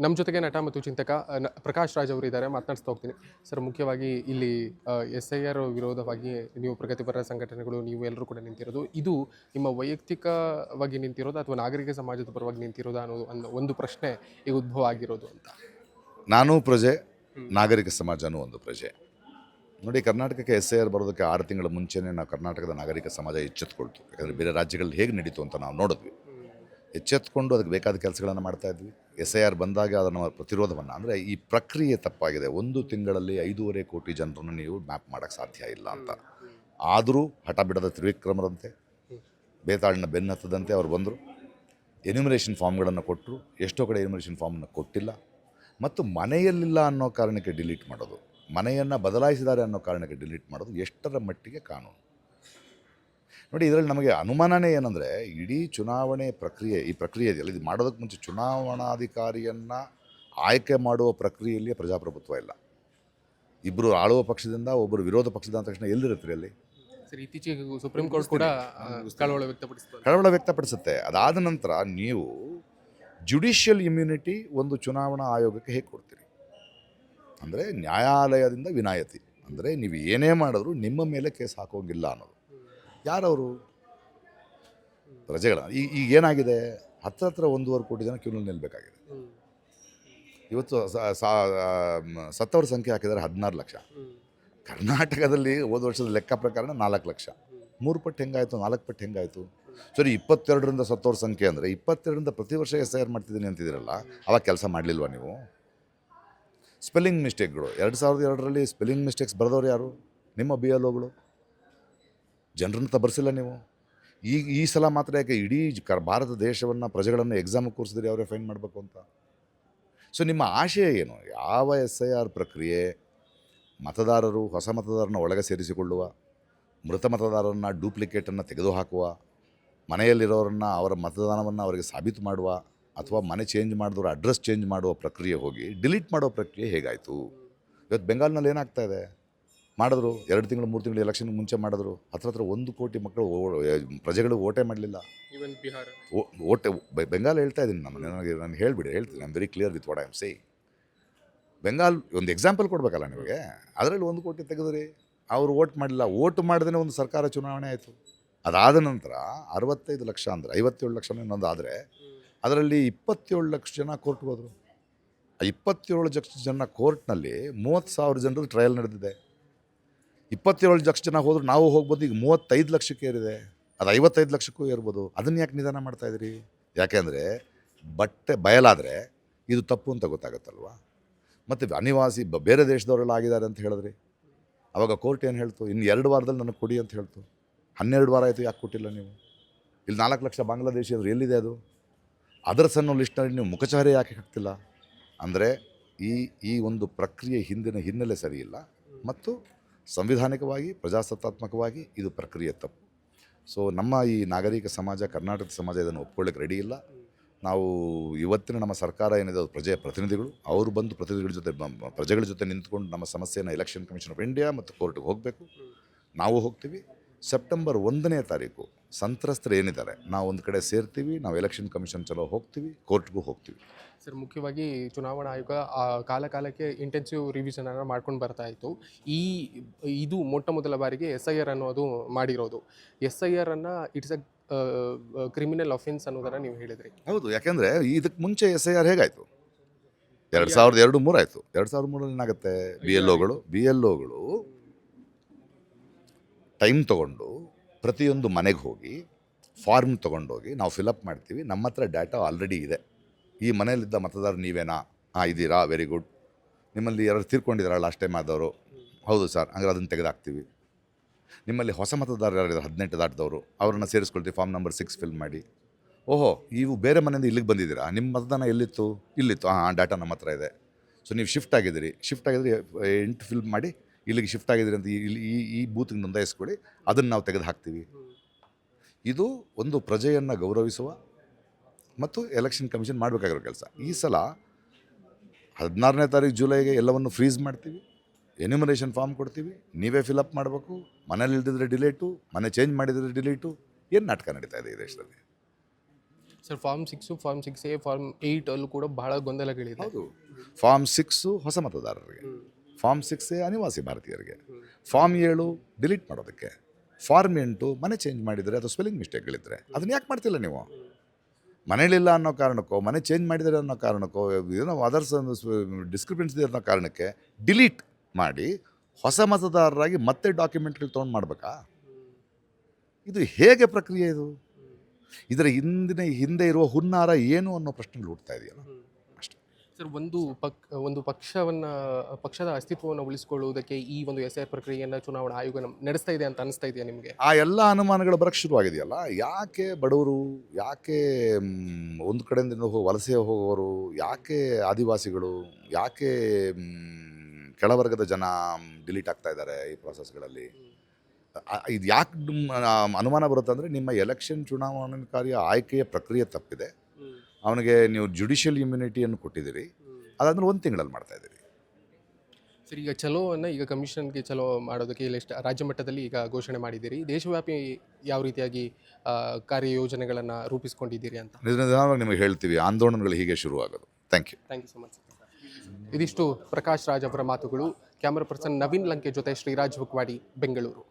ನಮ್ಮ ಜೊತೆಗೆ ನಟ ಮತ್ತು ಚಿಂತಕ ಪ್ರಕಾಶ್ ರಾಜ್ ಅವರು ಇದ್ದಾರೆ. ಮಾತನಾಡಿಸ್ತಾ ಹೋಗ್ತೀನಿ. ಸರ್, ಮುಖ್ಯವಾಗಿ ಇಲ್ಲಿ SIR ವಿರೋಧವಾಗಿ ನೀವು ಪ್ರಗತಿಪರ ಸಂಘಟನೆಗಳು ನೀವು ಎಲ್ಲರೂ ಕೂಡ ನಿಂತಿರೋದು. ಇದು ನಿಮ್ಮ ವೈಯಕ್ತಿಕವಾಗಿ ನಿಂತಿರೋದು ಅಥವಾ ನಾಗರಿಕ ಸಮಾಜದ ಪರವಾಗಿ ನಿಂತಿರೋದು ಅನ್ನೋ ಒಂದು ಪ್ರಶ್ನೆ ಈಗ ಉದ್ಭವ ಆಗಿರೋದು ಅಂತ. ನಾನೂ ಪ್ರಜೆ, ನಾಗರಿಕ ಸಮಾಜನೂ ಒಂದು ಪ್ರಜೆ. ನೋಡಿ, ಕರ್ನಾಟಕಕ್ಕೆ SIR ಬರೋದಕ್ಕೆ 6 ತಿಂಗಳ ಮುಂಚೆನೇ ನಾವು ಕರ್ನಾಟಕದ ನಾಗರಿಕ ಸಮಾಜ ಎಚ್ಚೆತ್ಕೊಳ್ತು. ಯಾಕಂದರೆ ಬೇರೆ ರಾಜ್ಯಗಳಲ್ಲಿ ಹೇಗೆ ನಡೀತು ಅಂತ ನಾವು ನೋಡಿದ್ವಿ. ಎಚ್ಚೆತ್ಕೊಂಡು ಅದಕ್ಕೆ ಬೇಕಾದ ಕೆಲಸಗಳನ್ನು ಮಾಡ್ತಾಯಿದ್ವಿ. SIR ಬಂದಾಗ ಅದನ್ನು ಪ್ರತಿರೋಧವನ್ನು, ಅಂದರೆ ಈ ಪ್ರಕ್ರಿಯೆ ತಪ್ಪಾಗಿದೆ, 1 ತಿಂಗಳಲ್ಲಿ 5.5 ಕೋಟಿ ಜನರನ್ನು ನೀವು ಮ್ಯಾಪ್ ಮಾಡೋಕ್ಕೆ ಸಾಧ್ಯ ಇಲ್ಲ ಅಂತ. ಆದರೂ ಹಠ ಬಿಡದ ತ್ರಿವಿಕ್ರಮರಂತೆ, ಬೇತಾಳನ್ನ ಬೆನ್ನತ್ತದಂತೆ ಅವ್ರು ಬಂದರು. ಎನ್ಯುಮರೇಷನ್ ಫಾರ್ಮ್ಗಳನ್ನು ಕೊಟ್ಟರು. ಎಷ್ಟೋ ಕಡೆ ಎನ್ಯುಮರೇಷನ್ ಫಾರ್ಮನ್ನು ಕೊಟ್ಟಿಲ್ಲ. ಮತ್ತು ಮನೆಯಲ್ಲಿಲ್ಲ ಅನ್ನೋ ಕಾರಣಕ್ಕೆ ಡಿಲೀಟ್ ಮಾಡೋದು, ಮನೆಯನ್ನು ಬದಲಾಯಿಸಿದ್ದಾರೆ ಅನ್ನೋ ಕಾರಣಕ್ಕೆ ಡಿಲೀಟ್ ಮಾಡೋದು ಎಷ್ಟರ ಮಟ್ಟಿಗೆ ಕಾನೂನು? ನೋಡಿ, ಇದರಲ್ಲಿ ನಮಗೆ ಅನುಮಾನನೇ ಏನಂದರೆ, ಇಡೀ ಚುನಾವಣೆ ಪ್ರಕ್ರಿಯೆ, ಈ ಪ್ರಕ್ರಿಯೆ ಇದೆಯಲ್ಲ, ಇದು ಮಾಡೋದಕ್ಕೆ ಮುಂಚೆ ಚುನಾವಣಾಧಿಕಾರಿಯನ್ನು ಆಯ್ಕೆ ಮಾಡುವ ಪ್ರಕ್ರಿಯೆಯಲ್ಲಿ ಪ್ರಜಾಪ್ರಭುತ್ವ ಇಲ್ಲ. ಇಬ್ಬರು ಆಳುವ ಪಕ್ಷದಿಂದ ಒಬ್ಬರು ವಿರೋಧ ಪಕ್ಷದ ಅಂದ ತಕ್ಷಣ ಎಲ್ಲಿರುತ್ತೆ ಅಲ್ಲಿ? ಸರ್, ಇತ್ತೀಚೆಗೆ ಸುಪ್ರೀಂ ಕೋರ್ಟ್ ಕೂಡ ಕಳವಳ ವ್ಯಕ್ತಪಡಿಸುತ್ತೆ. ಅದಾದ ನಂತರ ನೀವು ಜುಡಿಷಿಯಲ್ ಇಮ್ಯುನಿಟಿ ಒಂದು ಚುನಾವಣಾ ಆಯೋಗಕ್ಕೆ ಹೇಗೆ ಕೊಡ್ತೀರಿ? ಅಂದರೆ ನ್ಯಾಯಾಲಯದಿಂದ ವಿನಾಯಿತಿ, ಅಂದರೆ ನೀವು ಏನೇ ಮಾಡಿದ್ರು ನಿಮ್ಮ ಮೇಲೆ ಕೇಸ್ ಹಾಕೋಂಗಿಲ್ಲ ಅನ್ನೋದು. ಯಾರವರು? ಪ್ರಜೆಗಳ. ಈಗ ಏನಾಗಿದೆ, ಹತ್ರ 1.5 ಕೋಟಿ ಜನ ಕ್ಯೂನಲ್ಲಿ ನಿಲ್ಲಬೇಕಾಗಿದೆ. ಇವತ್ತು ಸತ್ತವರ ಸಂಖ್ಯೆ ಹಾಕಿದ್ದಾರೆ 16 ಲಕ್ಷ. ಕರ್ನಾಟಕದಲ್ಲಿ ಹೋದ ವರ್ಷದ ಲೆಕ್ಕ ಪ್ರಕಾರ 4 ಲಕ್ಷ. 3 ಪಟ್ಟು ಹೆಂಗಾಯಿತು, 4 ಪಟ್ಟು ಹೆಂಗಾಯಿತು? ಸರಿ, 22ರಿಂದ ಸತ್ತೋರ ಸಂಖ್ಯೆ ಅಂದರೆ 22ರಿಂದ ಪ್ರತಿ ವರ್ಷ SIR ಮಾಡ್ತಿದ್ದೀನಿ ಅಂತಿದ್ದೀರಲ್ಲ, ಅವಾಗ ಕೆಲಸ ಮಾಡಲಿಲ್ವ ನೀವು? ಸ್ಪೆಲ್ಲಿಂಗ್ ಮಿಸ್ಟೇಕ್ಗಳು 2002ರಲ್ಲಿ ಸ್ಪೆಲ್ಲಿಂಗ್ ಮಿಸ್ಟೇಕ್ಸ್ ಬರೆದವ್ರು ಯಾರು? ನಿಮ್ಮ BLOಗಳು. ಜನರನ್ನು ತಬರಿಸಿಲ್ಲ ನೀವು. ಈ ಸಲ ಮಾತ್ರ ಯಾಕೆ ಇಡೀ ಭಾರತ ದೇಶವನ್ನು, ಪ್ರಜೆಗಳನ್ನು ಎಕ್ಸಾಮಿಗೆ ಕೂರಿಸಿದ್ರೆ ಅವರೇ ಫೈನ್ ಮಾಡಬೇಕು ಅಂತ? ಸೊ ನಿಮ್ಮ ಆಶಯ ಏನು? ಯಾವ SIR ಪ್ರಕ್ರಿಯೆ ಮತದಾರರು, ಹೊಸ ಮತದಾರನ ಒಳಗೆ ಸೇರಿಸಿಕೊಳ್ಳುವ, ಮೃತ ಮತದಾರರನ್ನು, ಡೂಪ್ಲಿಕೇಟನ್ನು ತೆಗೆದುಹಾಕುವ, ಮನೆಯಲ್ಲಿರೋರನ್ನು ಅವರ ಮತದಾನವನ್ನು ಅವರಿಗೆ ಸಾಬೀತು ಮಾಡುವ, ಅಥವಾ ಮನೆ ಚೇಂಜ್ ಮಾಡಿದವರು ಅಡ್ರೆಸ್ ಚೇಂಜ್ ಮಾಡುವ ಪ್ರಕ್ರಿಯೆ ಹೋಗಿ ಡಿಲೀಟ್ ಮಾಡೋ ಪ್ರಕ್ರಿಯೆ ಹೇಗಾಯಿತು? ಇವತ್ತು ಬೆಂಗಾಲ್ನಲ್ಲಿ ಏನಾಗ್ತಾ ಇದೆ? ಮಾಡಿದ್ರು 2 ತಿಂಗಳು 3 ತಿಂಗಳು ಎಲೆಕ್ಷನ್ಗೆ ಮುಂಚೆ ಮಾಡಿದ್ರು. ಹತ್ರ 1 ಕೋಟಿ ಮಕ್ಕಳು ಪ್ರಜೆಗಳು ಓಟೇ ಮಾಡಲಿಲ್ಲ. ಈವನ್ ಬಿಹಾರ ಓಟೆ ಬೆಂಗಾಲ್ ಹೇಳ್ತಾ ಇದ್ದೀನಿ. ನಾನು ಹೇಳ್ತೀನಿ. I am very clear with what I am saying. Bengal ಒಂದು ಎಕ್ಸಾಂಪಲ್ ಕೊಡಬೇಕಲ್ಲ ನಿಮಗೆ. ಅದರಲ್ಲಿ 1 ಕೋಟಿ ತೆಗೆದ್ರಿ, ಅವರು ಓಟ್ ಮಾಡಲಿಲ್ಲ. ಓಟ್ ಮಾಡದೇ ಒಂದು ಸರ್ಕಾರ ಚುನಾವಣೆ ಆಯಿತು. ಅದಾದ ನಂತರ 65 ಲಕ್ಷ ಅಂದರೆ 57 ಲಕ್ಷ ಇನ್ನೊಂದು ಆದರೆ, ಅದರಲ್ಲಿ 27 ಲಕ್ಷ ಜನ ಕೋರ್ಟ್ಗೆ ಹೋದರು. ಆ 27 ಲಕ್ಷ ಜನ ಕೋರ್ಟ್ನಲ್ಲಿ 30,000 ಜನರು ಟ್ರಯಲ್ ನಡೆದಿದೆ. 27 ಲಕ್ಷ ಜನ ಹೋದ್ರು, ನಾವು ಹೋಗ್ಬೋದು. ಈಗ 35 ಲಕ್ಷಕ್ಕೆ ಏರಿದೆ, ಅದು 55 ಲಕ್ಷಕ್ಕೂ ಏರ್ಬೋದು. ಅದನ್ನು ಯಾಕೆ ನಿಧಾನ ಮಾಡ್ತಾಯಿದ್ರಿ? ಯಾಕೆಂದರೆ ಬಟ್ಟೆ ಬಯಲಾದರೆ ಇದು ತಪ್ಪು ಅಂತ ಗೊತ್ತಾಗುತ್ತಲ್ವ. ಮತ್ತು ಅನಿವಾಸಿ ಬೇರೆ ದೇಶದವರೆಲ್ಲ ಆಗಿದ್ದಾರೆ ಅಂತ ಹೇಳಿದ್ರಿ. ಆವಾಗ ಕೋರ್ಟ್ ಏನು ಹೇಳ್ತು? ಇನ್ನು 2 ವಾರದಲ್ಲಿ ನನಗೆ ಕೊಡಿ ಅಂತ ಹೇಳ್ತು. 12 ವಾರ ಆಯಿತು, ಯಾಕೆ ಕೊಟ್ಟಿಲ್ಲ ನೀವು? ಇಲ್ಲಿ 4 ಲಕ್ಷ ಬಾಂಗ್ಲಾದೇಶಿಯರು ಎಲ್ಲಿದೆ ಅದು? ಅದರ್ಸ್ ಅನ್ನೋ ಲಿಸ್ಟ್ನಲ್ಲಿ ನೀವು ಮುಖಚಹರೆ ಯಾಕೆ ಹಾಕ್ತಿಲ್ಲ? ಅಂದರೆ ಈ ಒಂದು ಪ್ರಕ್ರಿಯೆ ಹಿಂದಿನ ಹಿನ್ನೆಲೆ ಸರಿಯಿಲ್ಲ, ಮತ್ತು ಸಂವಿಧಾನಿಕವಾಗಿ, ಪ್ರಜಾಸತ್ತಾತ್ಮಕವಾಗಿ ಇದು ಪ್ರಕ್ರಿಯೆ ತಪ್ಪು. ಸೊ ನಮ್ಮ ಈ ನಾಗರಿಕ ಸಮಾಜ, ಕರ್ನಾಟಕದ ಸಮಾಜ ಇದನ್ನು ಒಪ್ಕೊಳ್ಳೋಕ್ಕೆ ರೆಡಿ ಇಲ್ಲ. ನಾವು ಇವತ್ತಿನ ನಮ್ಮ ಸರ್ಕಾರ ಏನಿದೆ, ಅದು ಪ್ರಜೆಯ ಪ್ರತಿನಿಧಿಗಳು. ಅವರು ಬಂದು ಪ್ರಜೆಗಳ ಜೊತೆ ನಿಂತ್ಕೊಂಡು ನಮ್ಮ ಸಮಸ್ಯೆಯನ್ನು ಎಲೆಕ್ಷನ್ ಕಮಿಷನ್ ಆಫ್ ಇಂಡಿಯಾ ಮತ್ತು ಕೋರ್ಟ್ಗೆ ಹೋಗಬೇಕು. ನಾವು ಹೋಗ್ತೀವಿ. ಸೆಪ್ಟೆಂಬರ್ 1ನೇ ತಾರೀಕು ಸಂತ್ರಸ್ತರು ಏನಿದ್ದಾರೆ, ನಾವು ಒಂದು ಕಡೆ ಸೇರ್ತೀವಿ. ನಾವು ಎಲೆಕ್ಷನ್ ಕಮಿಷನ್ ಚಲೋ ಹೋಗ್ತೀವಿ, ಕೋರ್ಟ್ಗೂ ಹೋಗ್ತೀವಿ. ಸರ್, ಮುಖ್ಯವಾಗಿ ಚುನಾವಣಾ ಆಯೋಗ ಕಾಲಕ್ಕೆ ಇಂಟೆನ್ಸಿವ್ ರಿವಿಷನ್ ಅನ್ನು ಮಾಡ್ಕೊಂಡು ಬರ್ತಾ ಇತ್ತು. ಇದು ಮೊಟ್ಟ ಮೊದಲ ಬಾರಿಗೆ SIR ಅನ್ನೋದು ಮಾಡಿರೋದು. SIR ಅನ್ನು ಇಟ್ಸ್ ಅ ಕ್ರಿಮಿನಲ್ ಅಫೆನ್ಸ್ ಅನ್ನೋದನ್ನು ನೀವು ಹೇಳಿದ್ರಿ. ಹೌದು, ಯಾಕೆಂದರೆ ಇದಕ್ಕೆ ಮುಂಚೆ SIR ಹೇಗಾಯಿತು? 2002-3 ಆಯಿತು. 2003ರಲ್ಲಿ ಏನಾಗುತ್ತೆ, BLOಗಳು ಟೈಮ್ ತೊಗೊಂಡು ಪ್ರತಿಯೊಂದು ಮನೆಗೆ ಹೋಗಿ ಫಾರ್ಮ್ ತೊಗೊಂಡೋಗಿ ನಾವು ಫಿಲಪ್ ಮಾಡ್ತೀವಿ. ನಮ್ಮ ಹತ್ರ ಡಾಟಾ ಆಲ್ರೆಡಿ ಇದೆ. ಈ ಮನೆಯಲ್ಲಿದ್ದ ಮತದಾರರು ನೀವೇನಾ? ಇದ್ದೀರಾ, ವೆರಿ ಗುಡ್. ನಿಮ್ಮಲ್ಲಿ ಯಾರು ತೀರ್ಕೊಂಡಿದ್ದೀರಾ ಲಾಸ್ಟ್ ಟೈಮ್ ಆದವರು? ಹೌದು ಸರ್, ಹಂಗಾರೆ ಅದನ್ನು ತೆಗೆದಾಕ್ತೀವಿ. ನಿಮ್ಮಲ್ಲಿ ಹೊಸ ಮತದಾರರು ಯಾರಿದ್ದಾರೆ 18 ದಾಟಿದವರು, ಅವರನ್ನು ಸೇರಿಸ್ಕೊಳ್ತೀವಿ. ಫಾರ್ಮ್ ನಂಬರ್ 6 ಫಿಲ್ ಮಾಡಿ. ಓಹೋ, ನೀವು ಬೇರೆ ಮನೆಯಿಂದ ಇಲ್ಲಿಗೆ ಬಂದಿದ್ದೀರಾ, ನಿಮ್ಮ ಮತದಾನ ಇಲ್ಲಿತ್ತು? ಡಾಟಾ ನಮ್ಮ ಹತ್ರ ಇದೆ. ಸೊ ನೀವು ಶಿಫ್ಟ್ ಆಗಿದ್ದೀರಿ 8 ಫಿಲ್ ಮಾಡಿ ಇಲ್ಲಿಗೆ ಶಿಫ್ಟ್ ಆಗಿದ್ದೀರಿ ಅಂತ ಈ ಬೂತ್ಗೆ ನೋಂದಾಯಿಸ್ಕೊಳ್ಳಿ, ಅದನ್ನು ನಾವು ತೆಗೆದು ಹಾಕ್ತೀವಿ. ಇದು ಒಂದು ಪ್ರಜೆಯನ್ನು ಗೌರವಿಸುವ ಮತ್ತು ಎಲೆಕ್ಷನ್ ಕಮಿಷನ್ ಮಾಡಬೇಕಾಗಿರೋ ಕೆಲಸ. ಈ ಸಲ 16ನೇ ತಾರೀಕು ಜುಲೈಗೆ ಎಲ್ಲವನ್ನು ಫ್ರೀಸ್ ಮಾಡ್ತೀವಿ. ಎನ್ಯುಮರೇಷನ್ ಫಾರ್ಮ್ ಕೊಡ್ತೀವಿ, ನೀವೇ ಫಿಲಪ್ ಮಾಡಬೇಕು. ಮನೇಲಿ ಇಲ್ದಿದ್ರೆ ಡಿಲೀಟು, ಮನೆ ಚೇಂಜ್ ಮಾಡಿದರೆ ಡಿಲೀಟು. ಏನು ನಾಟಕ ನಡೀತಾ ಇದೆ ಈ ದೇಶದಲ್ಲಿ? Sir form 6, form 6A, form 8 ಅಲ್ಲೂ ಕೂಡ ಬಹಳ ಗೊಂದಲಗಳಿದೆ. ಹೌದು. ಫಾರ್ಮ್ 6 ಹೊಸ ಮತದಾರರಿಗೆ, ಫಾರ್ಮ್ 6A ಅನಿವಾಸಿ ಭಾರತೀಯರಿಗೆ, ಫಾರ್ಮ್ 7 ಡಿಲೀಟ್ ಮಾಡೋದಕ್ಕೆ, ಫಾರ್ಮ್ 8 ಮನೆ ಚೇಂಜ್ ಮಾಡಿದರೆ ಅದು ಸ್ಪೆಲ್ಲಿಂಗ್ ಮಿಸ್ಟೇಕ್ಗಳಿದ್ರೆ ಅದನ್ನ ಯಾಕೆ ಮಾಡ್ತಿಲ್ಲ ನೀವು? ಮನೇಲಿಲ್ಲ ಅನ್ನೋ ಕಾರಣಕ್ಕೋ, ಮನೆ ಚೇಂಜ್ ಮಾಡಿದರೆ ಅನ್ನೋ ಕಾರಣಕ್ಕೋ, ಏನೋ ಅದರ್ಸ್ ಡಿಸ್ಕ್ರಿಪೆನ್ಸಿ ಅನ್ನೋ ಕಾರಣಕ್ಕೆ ಡಿಲೀಟ್ ಮಾಡಿ ಹೊಸ ಮತದಾರರಾಗಿ ಮತ್ತೆ ಡಾಕ್ಯುಮೆಂಟ್ಗಳು ತೊಗೊಂಡು ಮಾಡಬೇಕಾ? ಇದು ಹೇಗೆ ಪ್ರಕ್ರಿಯೆ ಇದು? ಇದರ ಹಿಂದೆ ಇರುವ ಹುನ್ನಾರ ಏನು ಅನ್ನೋ ಪ್ರಶ್ನೆಗಳು ಹುಡ್ತಾ ಇದೆಯಲ್ಲ ಅಷ್ಟೇ. ಸರ್ ಒಂದು ಪಕ್ಷದ ಅಸ್ತಿತ್ವವನ್ನು ಉಳಿಸಿಕೊಳ್ಳುವುದಕ್ಕೆ ಈ ಒಂದು SIR ಪ್ರಕ್ರಿಯೆಯನ್ನು ಚುನಾವಣಾ ಆಯೋಗ ನಡೆಸ್ತಾ ಇದೆ ಅಂತ ಅನಿಸ್ತಾ ಇದೆಯಾ ನಿಮಗೆ? ಆ ಎಲ್ಲ ಅನುಮಾನಗಳು ಬರೋಕ್ಕೆ ಶುರುವಾಗಿದೆಯಲ್ಲ. ಯಾಕೆ ಬಡವರು, ಯಾಕೆ ಒಂದು ಕಡೆಯಿಂದ ವಲಸೆ ಹೋಗೋರು, ಯಾಕೆ ಆದಿವಾಸಿಗಳು, ಯಾಕೆ ಕೆಳವರ್ಗದ ಜನ ಡಿಲೀಟ್ ಆಗ್ತಾ ಇದ್ದಾರೆ ಈ ಪ್ರಾಸೆಸ್ಗಳಲ್ಲಿ? ಇದು ಯಾಕೆ ಅನುಮಾನ ಬರುತ್ತೆ ಅಂದರೆ, ನಿಮ್ಮ ಎಲೆಕ್ಷನ್ ಚುನಾವಣಾಕಾರಿ ಆಯ್ಕೆಯ ಪ್ರಕ್ರಿಯೆ ತಪ್ಪಿದೆ. ಅವನಿಗೆ ನೀವು ಜುಡಿಷಿಯಲ್ ಇಮ್ಯುನಿಟಿಯನ್ನು ಕೊಟ್ಟಿದ್ದೀರಿ, ಅದಾದ್ಮೇಲೆ 1 ತಿಂಗಳಲ್ಲಿ ಮಾಡ್ತಾ ಇದ್ದೀರಿ. ಸರ್ ಈಗ ಚಲೋವನ್ನು ಈಗ ಕಮಿಷನ್ಗೆ ಚಲೋ ಮಾಡೋದಕ್ಕೆ ಇಲ್ಲಿ ರಾಜ್ಯ ಮಟ್ಟದಲ್ಲಿ ಈಗ ಘೋಷಣೆ ಮಾಡಿದ್ದೀರಿ. ದೇಶವ್ಯಾಪಿ ಯಾವ ರೀತಿಯಾಗಿ ಕಾರ್ಯಯೋಜನೆಗಳನ್ನು ರೂಪಿಸ್ಕೊಂಡಿದ್ದೀರಿ ಅಂತ? ನಿಧಾನವಾಗಿ ನಿಮಗೆ ಹೇಳ್ತೀವಿ, ಆಂದೋಲನಗಳು ಹೀಗೆ ಶುರುವಾಗೋದು. Thank you so much. ಇದಿಷ್ಟು ಪ್ರಕಾಶ್ ರಾಜ್ ಅವರ ಮಾತುಗಳು. ಕ್ಯಾಮರಾ ಪರ್ಸನ್ ನವೀನ್ ಲಂಕೆ ಜೊತೆ ಶ್ರೀರಾಜ್ ಹುಕ್ವಾಡಿ, ಬೆಂಗಳೂರು.